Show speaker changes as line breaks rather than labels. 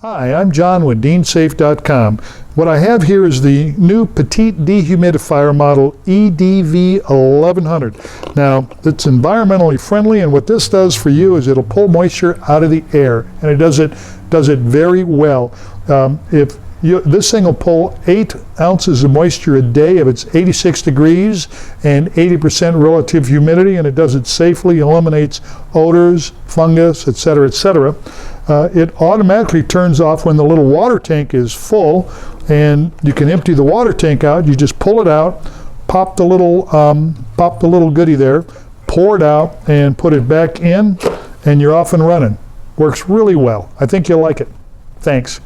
Hi, I'm John with DeanSafe.com. What I have here is the new petite dehumidifier model EDV-1100. Now, it's environmentally friendly, and what this does for you is it'll pull moisture out of the air, and it does it very well. This thing will pull 8 ounces of moisture a day if it's 86 degrees and 80% relative humidity, and it does it safely, eliminates odors, fungus, etc., etc. It automatically turns off when the little water tank is full, and you can empty the water tank out. You just pull it out, pop the little goodie there, pour it out, and put it back in, and you're off and running. Works really well. I think you'll like it. Thanks.